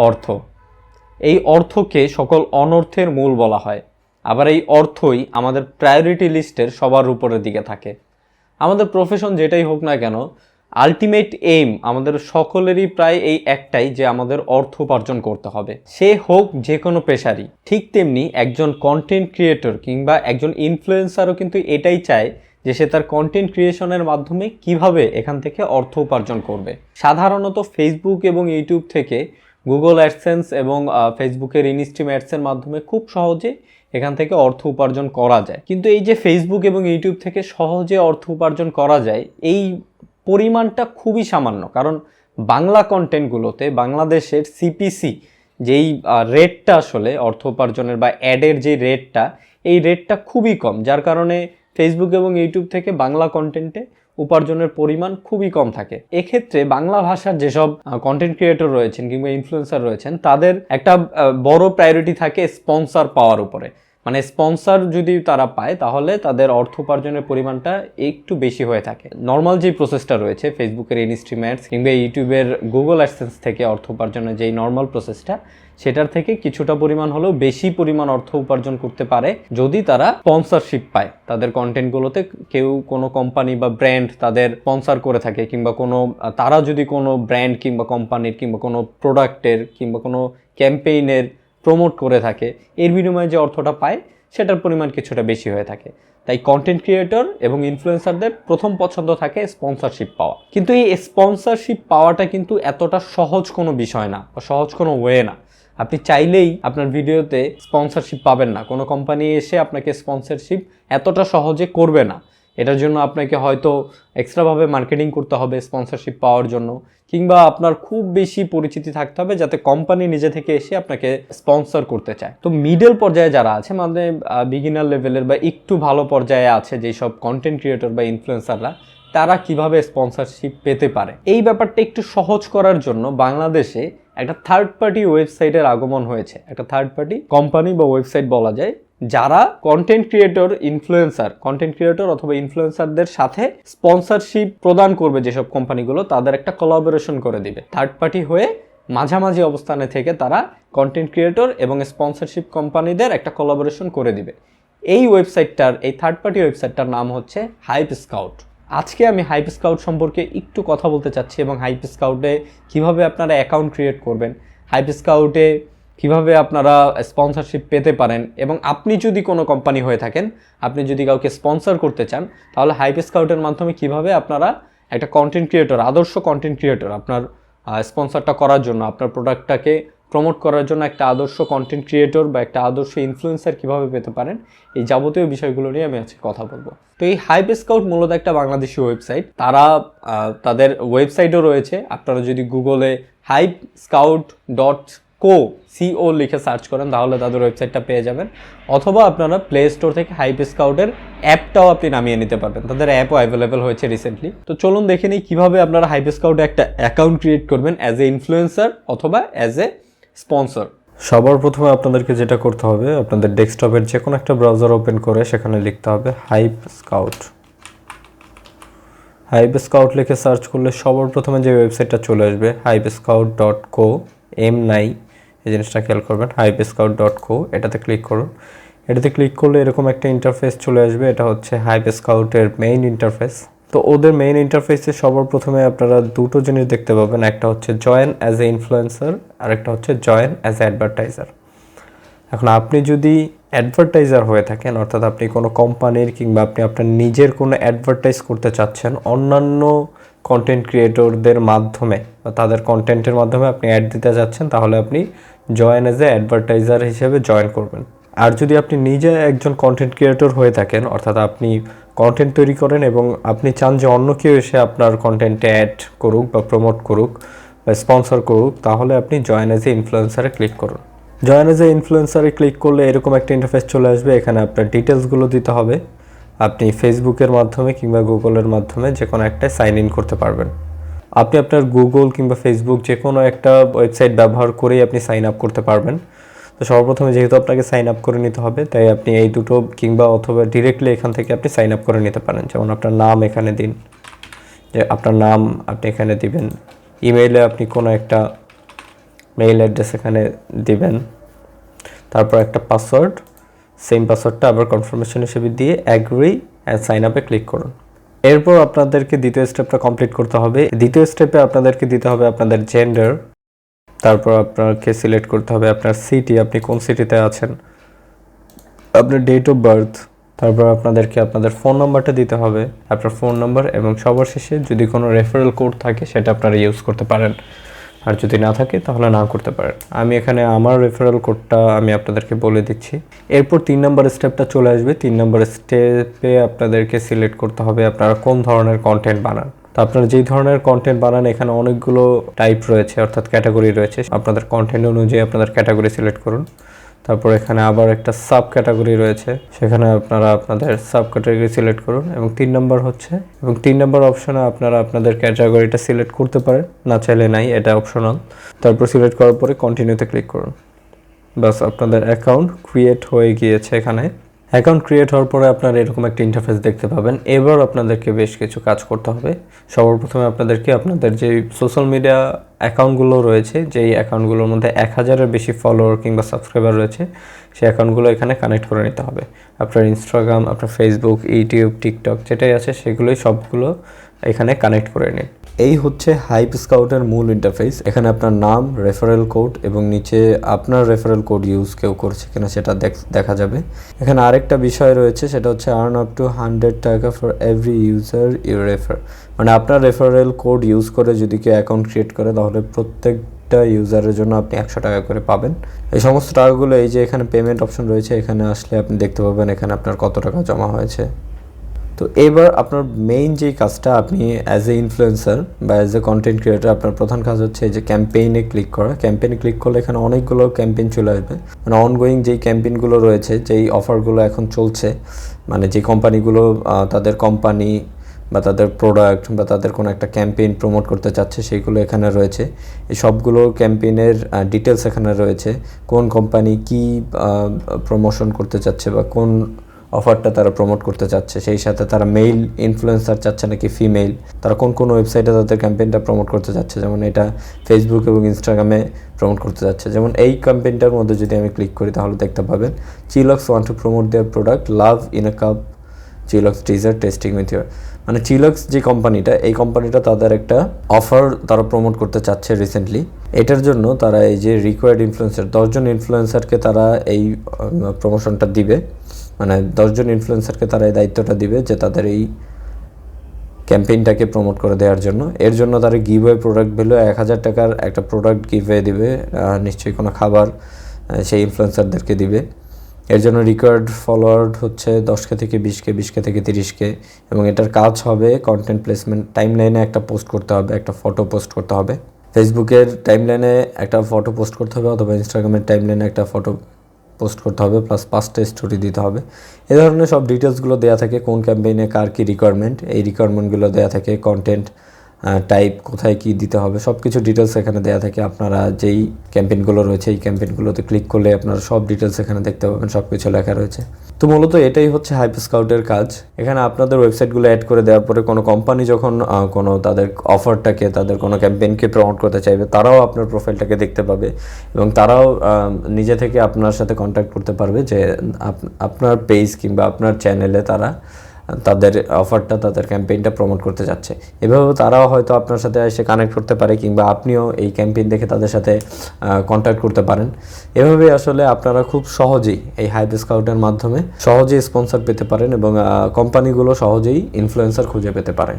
অর্থ। এই অর্থকে সকল অনর্থের মূল বলা হয়। আবার এই অর্থই আমাদের প্রায়োরিটি লিস্টের সবার উপরের দিকে থাকে। আমাদের প্রফেশন যেটাই হোক না কেন, আলটিমেট এইম আমাদের সকলেরই প্রায় এই একটাই, যে আমাদের অর্থ উপার্জন করতে হবে, সে হোক যে কোনো পেশারই। ঠিক তেমনি একজন কন্টেন্ট ক্রিয়েটর কিংবা একজন ইনফ্লুয়েন্সারও কিন্তু এটাই চায় যে সে তার কন্টেন্ট ক্রিয়েশনের মাধ্যমে কিভাবে এখান থেকে অর্থ উপার্জন করবে। সাধারণত ফেসবুক এবং ইউটিউব থেকে গুগল অ্যাডসেন্স এবং ফেসবুকের ইনস্ট্রিম অ্যাডসের মাধ্যমে খুব সহজে এখান থেকে অর্থ উপার্জন করা যায়। কিন্তু এই যে ফেসবুক এবং ইউটিউব থেকে সহজে অর্থ উপার্জন করা যায়, এই পরিমাণটা খুবই সামান্য। কারণ বাংলা কন্টেন্টগুলোতে বাংলাদেশের সিপিসি যেই রেটটা আসলে অর্থ উপার্জনের বা অ্যাডের যে রেটটা, এই রেটটা খুবই কম, যার কারণে ফেসবুক এবং ইউটিউব থেকে বাংলা কন্টেন্টে উপার্জনের পরিমাণ খুবই কম থাকে। এক্ষেত্রে বাংলা ভাষার যেসব কন্টেন্ট ক্রিয়েটর রয়েছেন কিংবা ইনফ্লুয়েন্সার রয়েছেন, তাদের একটা বড় প্রায়োরিটি থাকে স্পন্সর পাওয়ার উপরে। মানে স্পন্সর যদি তারা পায় তাহলে তাদের অর্থ উপার্জনের পরিমাণটা একটু বেশি হয়ে থাকে। নর্মাল যে প্রসেসটা রয়েছে ফেসবুকের ইনস্ট্রিম অ্যাডস কিংবা ইউটিউবের গুগল অ্যাডসেন্স থেকে অর্থ উপার্জনের যেই নর্মাল প্রসেসটা, সেটার থেকে কিছুটা পরিমাণ হলেও বেশি পরিমাণ অর্থ উপার্জন করতে পারে যদি তারা স্পন্সরশিপ পায়। তাদের কন্টেন্টগুলোতে কেউ কোনো কোম্পানি বা ব্র্যান্ড তাদের স্পন্সর করে থাকে, কিংবা কোনো তারা যদি কোনো ব্র্যান্ড কিংবা কোম্পানির কিংবা কোনো প্রোডাক্টের কিংবা কোনো ক্যাম্পেইনের প্রমোট করে থাকে, এর বিনিময়ে যে অর্থটা পায় সেটার পরিমাণ কিছুটা বেশি হয়ে থাকে। তাই কন্টেন্ট ক্রিয়েটর এবং ইনফ্লুয়েন্সারদের প্রথম পছন্দ থাকে স্পন্সরশিপ পাওয়া। কিন্তু এই স্পন্সরশিপ পাওয়াটা কিন্তু এতটা সহজ কোনো বিষয় না বা সহজ কোনো ওয়ে না। আপনি চাইলেই আপনার ভিডিওতে স্পন্সরশিপ পাবেন না। কোনো কোম্পানি এসে আপনাকে স্পন্সরশিপ এতটা সহজে করবে না। এটার জন্য আপনাকে হয়তো এক্সট্রাভাবে মার্কেটিং করতে হবে স্পন্সরশিপ পাওয়ার জন্য, কিংবা আপনার খুব বেশি পরিচিতি থাকতে হবে যাতে কোম্পানি নিজে থেকে এসে আপনাকে স্পন্সর করতে চায়। তো মিডল পর্যায়ে যারা আছে, মানে বিগিনার লেভেলের বা একটু ভালো পর্যায়ে আছে যেসব কন্টেন্ট ক্রিয়েটর বা ইনফ্লুয়েন্সাররা, তারা কিভাবে স্পন্সরশিপ পেতে পারে, এই ব্যাপারটা একটু সহজ করার জন্য বাংলাদেশে একটা থার্ড পার্টি ওয়েবসাইটের আগমন হয়েছে। একটা থার্ড পার্টি কোম্পানি বা ওয়েবসাইট বলা যায়, যারা কন্টেন্ট ক্রিয়েটর অথবা ইনফ্লুয়েন্সারদের সাথে স্পন্সরশিপ প্রদান করবে। যেসব কোম্পানিগুলো তাদের একটা কোলাবোরেশন করে দিবে, থার্ড পার্টি হয়ে মাঝামাঝি অবস্থানে থেকে তারা কন্টেন্ট ক্রিয়েটর এবং স্পন্সরশিপ কোম্পানিদের একটা কোলাবোরেশন করে দিবে। এই থার্ড পার্টি ওয়েবসাইটটার নাম হচ্ছে HypeScout। আজকে আমি HypeScout সম্পর্কে একটু কথা বলতে চাচ্ছি, এবং HypeScout-এ কীভাবে আপনারা অ্যাকাউন্ট ক্রিয়েট করবেন, HypeScout-এ কীভাবে আপনারা স্পন্সরশিপ পেতে পারেন, এবং আপনি যদি কোনো কোম্পানি হয়ে থাকেন, আপনি যদি কাউকে স্পন্সর করতে চান, তাহলে HypeScout-এর মাধ্যমে কীভাবে আপনারা একটা আদর্শ কন্টেন্ট ক্রিয়েটর আপনার স্পন্সরটা করার জন্য, আপনার প্রোডাক্টটাকে প্রমোট করার জন্য একটা আদর্শ কন্টেন্ট ক্রিয়েটর বা একটা আদর্শ ইনফ্লুয়েন্সার কীভাবে পেতে পারেন, এই যাবতীয় বিষয়গুলো নিয়ে আমি আজকে কথা বলবো। তো এই HypeScout মূলত একটা বাংলাদেশি ওয়েবসাইট। তাদের ওয়েবসাইটও রয়েছে। আপনারা যদি গুগলে HypeScout.co লিখে সার্চ করেন তাহলে তাদের ওয়েবসাইটটা পেয়ে যাবেন, অথবা আপনারা প্লে স্টোর থেকে HypeScout-এর অ্যাপটাও আপনি নামিয়ে নিতে পারবেন। তাদের অ্যাপও অ্যাভেলেবেল হয়েছে রিসেন্টলি। তো চলুন দেখে নিই কীভাবে আপনারা HypeScout-এ একটা অ্যাকাউন্ট ক্রিয়েট করবেন অ্যাজ এ ইনফ্লুয়েন্সার অথবা অ্যাজ এ স্পন্সর। সবার প্রথমে আপনাদেরকে যেটা করতে হবে, আপনাদের ডেস্কটপের যে কোনো একটা ব্রাউজার ওপেন করে সেখানে লিখতে হবে HypeScout লিখে সার্চ করলে সবার প্রথমে যে ওয়েবসাইটটা চলে আসবে HypeScout.co, নাই এই জিনিসটা খেয়াল করবেন, HypeScout.co এটাতে ক্লিক করুন। এটাতে ক্লিক করলে এরকম একটা ইন্টারফেস চলে আসবে। এটা হচ্ছে HypeScout-এর মেইন ইন্টারফেস। তো ওদের মেইন ইন্টারফেসে সবার প্রথমে আপনারা দুটো জিনিস দেখতে পাবেন, একটা হচ্ছে জয়েন অ্যাজ এ ইনফ্লুয়েন্সার আর একটা হচ্ছে জয়েন অ্যাজ এ অ্যাডভার্টাইজার। এখন আপনি যদি অ্যাডভার্টাইজার হয়ে থাকেন, অর্থাৎ আপনি কোনো কোম্পানির কিংবা আপনি আপনার নিজের কোনো অ্যাডভার্টাইজ করতে চাচ্ছেন অন্যান্য কন্টেন্ট ক্রিয়েটরদের মাধ্যমে বা তাদের কন্টেন্টের মাধ্যমে আপনি অ্যাড দিতে যাচ্ছেন, তাহলে আপনি জয়েন অ্যাজ এ অ্যাডভার্টাইজার হিসেবে জয়েন করবেন। আর যদি আপনি নিজে একজন কন্টেন্ট ক্রিয়েটর হয়ে থাকেন, অর্থাৎ আপনি কন্টেন্ট তৈরি করেন এবং আপনি চান যে অন্য কেউ এসে আপনার কন্টেন্টে অ্যাড করুক বা প্রমোট করুক বা স্পন্সর করুক, তাহলে আপনি জয়েন অ্যাজ এ ইনফ্লুয়েন্সারে ক্লিক করুন। জয়েন অ্যাজ এ ইনফ্লুয়েন্সারে ক্লিক করলে এরকম একটা ইন্টারফেস চলে আসবে। এখানে আপনার ডিটেলসগুলো দিতে হবে। আপনি ফেসবুকের মাধ্যমে কিংবা গুগলের মাধ্যমে যে কোনো একটায় সাইন ইন করতে পারবেন। আপনি আপনার গুগল কিংবা ফেসবুক যে কোনো একটা ওয়েবসাইট ব্যবহার করেই আপনি সাইন আপ করতে পারবেন। তো সর্বপ্রথমে যেহেতু আপনাকে সাইন আপ করে নিতে হবে, তাই আপনি এই দুটো কিংবা অথবা ডিরেক্টলি এখান থেকে আপনি সাইন আপ করে নিতে পারেন। যেমন আপনার নাম এখানে দিন, যে আপনার নাম আপনি এখানে দিবেন। ইমেইলে আপনি কোনো একটা মেইল অ্যাড্রেস এখানে দিবেন, তারপর একটা পাসওয়ার্ড, সেম পাসওয়ার্ডটা আবার কনফার্মেশন হিসেবে দিয়ে অ্যাগ্রি অ্যান্ড সাইন আপে ক্লিক করুন। এরপর আপনাদেরকে দ্বিতীয় স্টেপটা কমপ্লিট করতে হবে। দ্বিতীয় স্টেপে আপনাদেরকে দিতে হবে আপনাদের জেন্ডার, তারপর আপনাকে সিলেক্ট করতে হবে আপনার সিটি, আপনি কোন সিটিতে আছেন, আপনার ডেট অফ বার্থ, তারপর আপনাদেরকে আপনাদের ফোন নাম্বারটা দিতে হবে, আপনার ফোন নাম্বার, এবং সবার শেষে যদি কোনো রেফারেল কোড থাকে সেটা আপনারা ইউজ করতে পারেন, আর যদি না থাকে তাহলে না করতে পারেন। আমি এখানে আমার রেফারেল কোডটা আমি আপনাদেরকে বলে দিচ্ছি। এরপর 3 নম্বর স্টেপটা চলে আসবে। 3 নম্বর স্টেপে আপনাদেরকে সিলেক্ট করতে হবে আপনারা কোন ধরনের কন্টেন্ট বানান। তো আপনারা যেই ধরনের কন্টেন্ট বানান এখানে অনেকগুলো টাইপ রয়েছে, অর্থাৎ ক্যাটাগরি রয়েছে। আপনাদের কন্টেন্ট অনুযায়ী আপনাদের ক্যাটাগরি সিলেক্ট করুন। তারপর এখানে আবার একটা সাব ক্যাটাগরি রয়েছে, সেখানে আপনারা আপনাদের সাব ক্যাটাগরি সিলেক্ট করুন। এবং 3 নম্বর অপশনে আপনারা আপনাদের ক্যাটাগরিটা সিলেক্ট করতে পারেন, না চাইলে নাই, এটা অপশনাল। তারপর সিলেক্ট করার পরে কন্টিনিউতে ক্লিক করুন। বাস আপনাদের অ্যাকাউন্ট ক্রিয়েট হয়ে গিয়েছে। এখানে অ্যাকাউন্ট ক্রিয়েট হওয়ার পরে আপনারা এরকম একটা ইন্টারফেস দেখতে পাবেন। এবার আপনাদেরকে বেশ কিছু কাজ করতে হবে। সর্বপ্রথমে আপনাদেরকে আপনাদের যে সোশ্যাল মিডিয়া অ্যাকাউন্টগুলো রয়েছে, যেই অ্যাকাউন্টগুলোর মধ্যে 1000-এর বেশি ফলোয়ার কিংবা সাবস্ক্রাইবার রয়েছে, সেই অ্যাকাউন্টগুলো এখানে কানেক্ট করে নিতে হবে। আপনার ইনস্টাগ্রাম, আপনার ফেসবুক, ইউটিউব, টিকটক যেটাই আছে সেগুলোই সবগুলো এখানে কানেক্ট করে নিন। এই হচ্ছে HypeScout-এর মূল ইন্টারফেস। এখানে আপনার নাম, রেফারেল কোড এবং নিচে আপনার রেফারেল কোড ইউজ কেউ করছে কিনা সেটা দেখা যাবে। এখানে আরেকটা বিষয় রয়েছে, সেটা হচ্ছে আর্ন আপ টু 100 টাকা for every user you refer. মানে আপনার রেফারেল কোড ইউজ করে যদি কেউ অ্যাকাউন্ট ক্রিয়েট করে তাহলে প্রত্যেকটা ইউজারের জন্য আপনি 100 টাকা করে পাবেন। এই সমস্ত টাকাগুলো এই যে এখানে পেমেন্ট অপশন রয়েছে, এখানে আসলে আপনি দেখতে পাবেন এখানে আপনার কত টাকা জমা হয়েছে। তো এবার আপনার মেইন যেই কাজটা, আপনি অ্যাজ এ ইনফ্লুয়েন্সার বা অ্যাজ এ কন্টেন্ট ক্রিয়েটার, আপনার প্রধান কাজ হচ্ছে এই যে ক্যাম্পেইনে ক্লিক করা। ক্যাম্পেইনে ক্লিক করলে এখানে অনেকগুলো ক্যাম্পেইন চলে আসবে, মানে অনগোয়িং যেই ক্যাম্পেইনগুলো রয়েছে, যেই অফারগুলো এখন চলছে, মানে যে কোম্পানিগুলো তাদের কোম্পানি বা তাদের প্রোডাক্ট বা তাদের কোনো একটা ক্যাম্পেইন প্রমোট করতে চাচ্ছে সেইগুলো এখানে রয়েছে। এই সবগুলো ক্যাম্পেইনের ডিটেলস এখানে রয়েছে, কোন কোম্পানি কী প্রমোশন করতে চাচ্ছে বা কোন অফারটা তারা প্রমোট করতে চাচ্ছে, সেই সাথে তারা মেল ইনফ্লুয়েন্সার চাচ্ছে নাকি ফিমেল, তারা কোন কোন ওয়েবসাইটে তাদের ক্যাম্পেইনটা প্রমোট করতে চাচ্ছে, যেমন এটা ফেসবুক এবং ইনস্টাগ্রামে প্রমোট করতে যাচ্ছে। যেমন এই ক্যাম্পেইনটার মধ্যে যদি আমি ক্লিক করি তাহলে দেখতে পাবেন Chillox want to promote there product love in a cup Chillox teaser testing with your. মানে চিলক্স যে কোম্পানিটা, এই কোম্পানিটা তাদের একটা অফার তারা প্রমোট করতে চাচ্ছে রিসেন্টলি। এটার জন্য তারা এই যে রিকোয়ার্ড ইনফ্লুয়েন্সার 10 জন ইনফ্লুয়েন্সারকে তারা এই প্রমোশনটা দিবে, মানে 10 জন ইনফ্লুয়েন্সারকে তারা এই দায়িত্বটা দিবে যে তাদের এই ক্যাম্পেইনটাকে প্রমোট করে দেওয়ার জন্য। এর জন্য তারা গিভওয়ে প্রোডাক্ট ভ্যালু 1000 টাকার একটা প্রোডাক্ট গিভওয়ে দিবে, নিশ্চয়ই কোনো খাবার সেই ইনফ্লুয়েন্সারদেরকে দিবে। এর জন্য রিকোয়ার্ড ফলোয়ার হচ্ছে 10K থেকে 20K, 20K থেকে 30K, এবং এটার কাজ হবে কন্টেন্ট প্লেসমেন্ট। টাইমলাইনে একটা পোস্ট করতে হবে, একটা ফটো পোস্ট করতে হবে, ফেসবুকের টাইমলাইনে একটা ফটো পোস্ট করতে হবে, অথবা ইনস্টাগ্রামের টাইমলাইনে একটা ফটো পোস্ট করতে হবে, প্লাস 5টা স্টোরি দিতে হবে। এ ধরনের সব ডিটেলসগুলো দেওয়া থাকে, কোন ক্যাম্পেইনে কার কী রিকোয়ারমেন্ট, এই রিকোয়ারমেন্টগুলো দেওয়া থাকে, কন্টেন্ট টাইপ কোথায় কী দিতে হবে, সব কিছু ডিটেলস এখানে দেওয়া থাকে। আপনারা যেই ক্যাম্পেইনগুলো রয়েছে এই ক্যাম্পেইনগুলোতে ক্লিক করলে আপনারা সব ডিটেলস এখানে দেখতে পাবেন, সব কিছু লেখা রয়েছে। তো মূলত এটাই হচ্ছে HypeScout-এর কাজ। এখানে আপনাদের ওয়েবসাইটগুলো অ্যাড করে দেওয়ার পরে কোনো কোম্পানি যখন কোনো তাদের অফারটাকে, তাদের কোনো ক্যাম্পেইনকে প্রমোট করতে চাইবে, তারাও আপনার প্রোফাইলটাকে দেখতে পাবে এবং তারাও নিজে থেকে আপনার সাথে কন্ট্যাক্ট করতে পারবে যে আপনার পেজ কিংবা আপনার চ্যানেলে তারা তাদের অফারটা, তাদের ক্যাম্পেইনটা প্রমোট করতে যাচ্ছে। এভাবে তারাও হয়তো আপনার সাথে এসে কানেক্ট করতে পারে, কিংবা আপনিও এই ক্যাম্পেইন দেখে তাদের সাথে কন্ট্যাক্ট করতে পারেন। এভাবে আসলে আপনারা খুব সহজেই এই HypeScout-এর মাধ্যমে সহজেই স্পন্সর পেতে পারেন এবং কোম্পানিগুলো সহজেই ইনফ্লুয়েন্সার খুঁজে পেতে পারে।